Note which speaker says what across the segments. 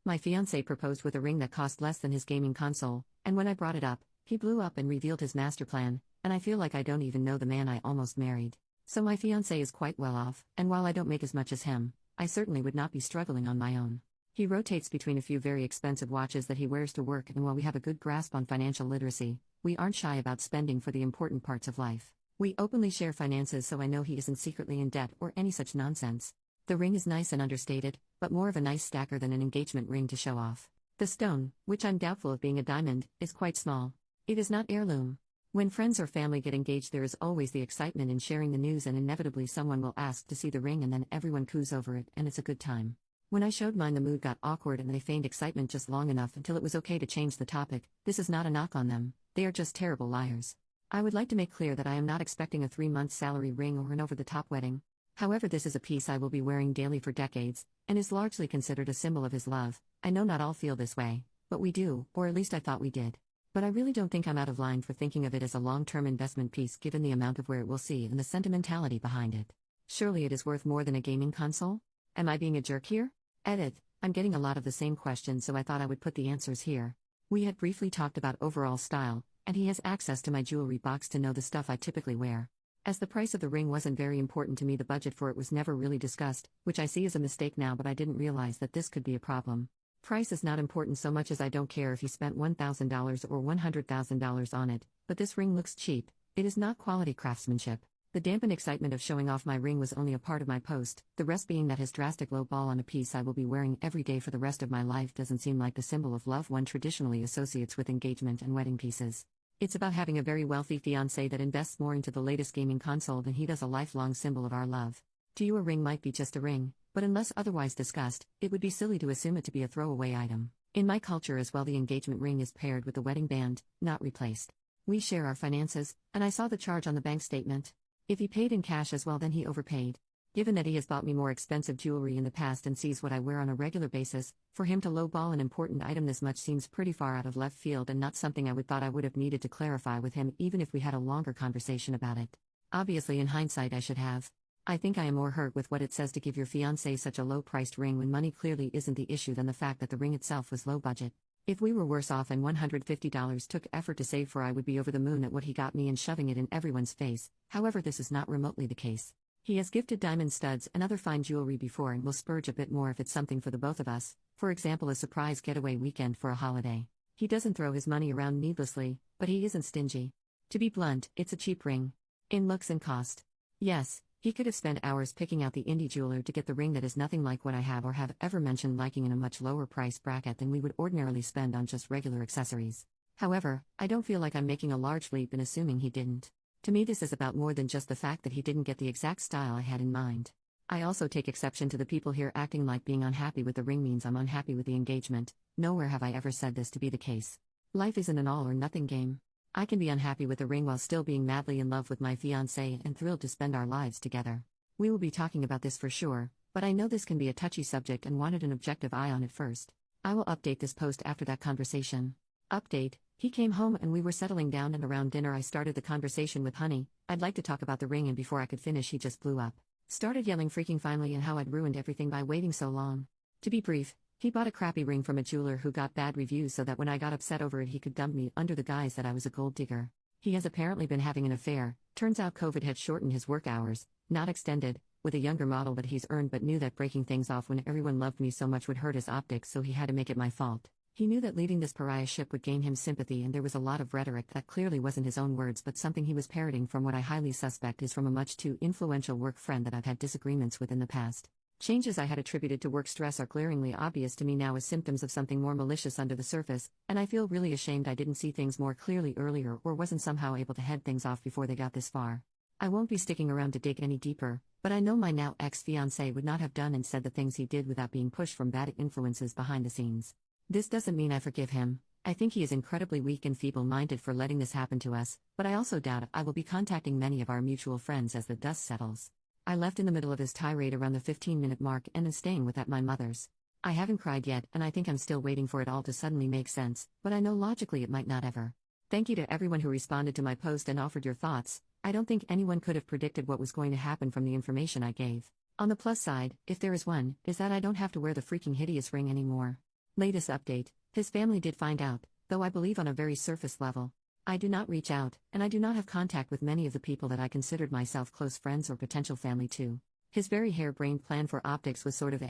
Speaker 1: My fiancé proposed with a ring that cost less than his gaming console, and when I brought it up, he blew up and revealed his master plan, and I feel like I don't even know the man I almost married. So my fiancé is quite well off, and while I don't make as much as him, I certainly would not be struggling on my own. He rotates between a few very expensive watches that he wears to work, and while we have a good grasp on financial literacy, we aren't shy about spending for the important parts of life. We openly share finances, so I know he isn't secretly in debt or any such nonsense. The ring is nice and understated, but more of a nice stacker than an engagement ring to show off. The stone, which I'm doubtful of being a diamond, is quite small. It is not heirloom. When friends or family get engaged, there is always the excitement in sharing the news, and inevitably someone will ask to see the ring, and then everyone coos over it, and it's a good time. When I showed mine, the mood got awkward and they feigned excitement just long enough until it was okay to change the topic. This is not a knock on them, they are just terrible liars. I would like to make clear that I am not expecting a 3-month salary ring or an over-the-top wedding. However, this is a piece I will be wearing daily for decades, and is largely considered a symbol of his love. I know not all feel this way, but we do, or at least I thought we did. But I really don't think I'm out of line for thinking of it as a long-term investment piece given the amount of wear it will see and the sentimentality behind it. Surely it is worth more than a gaming console? Am I being a jerk here? Edit. I'm getting a lot of the same questions, so I thought I would put the answers here. We had briefly talked about overall style, and he has access to my jewelry box to know the stuff I typically wear. As the price of the ring wasn't very important to me, the budget for it was never really discussed, which I see as a mistake now, but I didn't realize that this could be a problem. Price is not important so much as I don't care if he spent $1,000 or $100,000 on it, but this ring looks cheap. It is not quality craftsmanship. The dampened excitement of showing off my ring was only a part of my post, the rest being that his drastic low ball on a piece I will be wearing every day for the rest of my life doesn't seem like the symbol of love one traditionally associates with engagement and wedding pieces. It's about having a very wealthy fiancé that invests more into the latest gaming console than he does a lifelong symbol of our love. To you, a ring might be just a ring, but unless otherwise discussed, it would be silly to assume it to be a throwaway item. In my culture as well, the engagement ring is paired with the wedding band, not replaced. We share our finances, and I saw the charge on the bank statement. If he paid in cash as well, then he overpaid. Given that he has bought me more expensive jewelry in the past and sees what I wear on a regular basis, for him to lowball an important item this much seems pretty far out of left field and not something I thought I would have needed to clarify with him even if we had a longer conversation about it. Obviously, in hindsight, I should have. I think I am more hurt with what it says to give your fiancé such a low-priced ring when money clearly isn't the issue than the fact that the ring itself was low budget. If we were worse off and $150 took effort to save for, I would be over the moon at what he got me and shoving it in everyone's face. However, this is not remotely the case. He has gifted diamond studs and other fine jewelry before and will splurge a bit more if it's something for the both of us, for example a surprise getaway weekend for a holiday. He doesn't throw his money around needlessly, but he isn't stingy. To be blunt, it's a cheap ring. In looks and cost. Yes, he could have spent hours picking out the indie jeweler to get the ring that is nothing like what I have or have ever mentioned liking in a much lower price bracket than we would ordinarily spend on just regular accessories. However, I don't feel like I'm making a large leap in assuming he didn't. To me, this is about more than just the fact that he didn't get the exact style I had in mind. I also take exception to the people here acting like being unhappy with the ring means I'm unhappy with the engagement. Nowhere have I ever said this to be the case. Life isn't an all or nothing game. I can be unhappy with the ring while still being madly in love with my fiancé and thrilled to spend our lives together. We will be talking about this for sure, but I know this can be a touchy subject and wanted an objective eye on it first. I will update this post after that conversation. Update. He came home and we were settling down, and around dinner I started the conversation with honey, I'd like to talk about the ring, and before I could finish he just blew up. Started yelling freaking finally and how I'd ruined everything by waiting so long. To be brief, he bought a crappy ring from a jeweler who got bad reviews so that when I got upset over it he could dump me under the guise that I was a gold digger. He has apparently been having an affair. Turns out COVID had shortened his work hours, not extended, with a younger model that he's earned, but knew that breaking things off when everyone loved me so much would hurt his optics, so he had to make it my fault. He knew that leading this pariah ship would gain him sympathy, and there was a lot of rhetoric that clearly wasn't his own words but something he was parroting from what I highly suspect is from a much too influential work friend that I've had disagreements with in the past. Changes I had attributed to work stress are glaringly obvious to me now as symptoms of something more malicious under the surface, and I feel really ashamed I didn't see things more clearly earlier or wasn't somehow able to head things off before they got this far. I won't be sticking around to dig any deeper, but I know my now ex-fiancé would not have done and said the things he did without being pushed from bad influences behind the scenes. This doesn't mean I forgive him. I think he is incredibly weak and feeble-minded for letting this happen to us, but I also doubt I will be contacting many of our mutual friends as the dust settles. I left in the middle of his tirade around the 15-minute mark and am staying with at my mother's. I haven't cried yet, and I think I'm still waiting for it all to suddenly make sense, but I know logically it might not ever. Thank you to everyone who responded to my post and offered your thoughts. I don't think anyone could have predicted what was going to happen from the information I gave. On the plus side, if there is one, is that I don't have to wear the freaking hideous ring anymore. Latest update: his family did find out, though I believe on a very surface level. I do not reach out, and I do not have contact with many of the people that I considered myself close friends or potential family to. His very harebrained plan for optics was sort of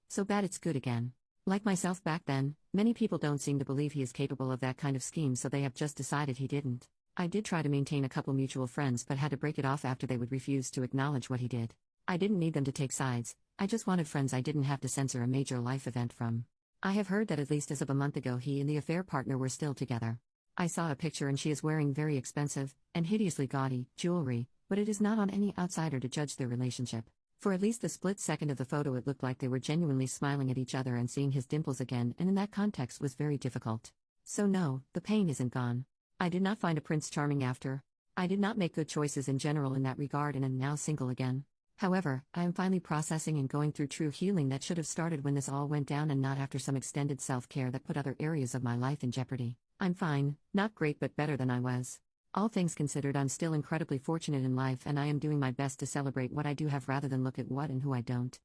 Speaker 1: so bad it's good again. Like myself back then, many people don't seem to believe he is capable of that kind of scheme, so they have just decided he didn't. I did try to maintain a couple mutual friends but had to break it off after they would refuse to acknowledge what he did. I didn't need them to take sides, I just wanted friends I didn't have to censor a major life event from. I have heard that at least as of a month ago he and the affair partner were still together. I saw a picture and she is wearing very expensive, and hideously gaudy, jewelry, but it is not on any outsider to judge their relationship. For at least a split second of the photo it looked like they were genuinely smiling at each other, and seeing his dimples again and in that context was very difficult. So no, the pain isn't gone. I did not find a Prince Charming after. I did not make good choices in general in that regard and am now single again. However, I am finally processing and going through true healing that should have started when this all went down and not after some extended self-care that put other areas of my life in jeopardy. I'm fine, not great but better than I was. All things considered, I'm still incredibly fortunate in life, and I am doing my best to celebrate what I do have rather than look at what and who I don't.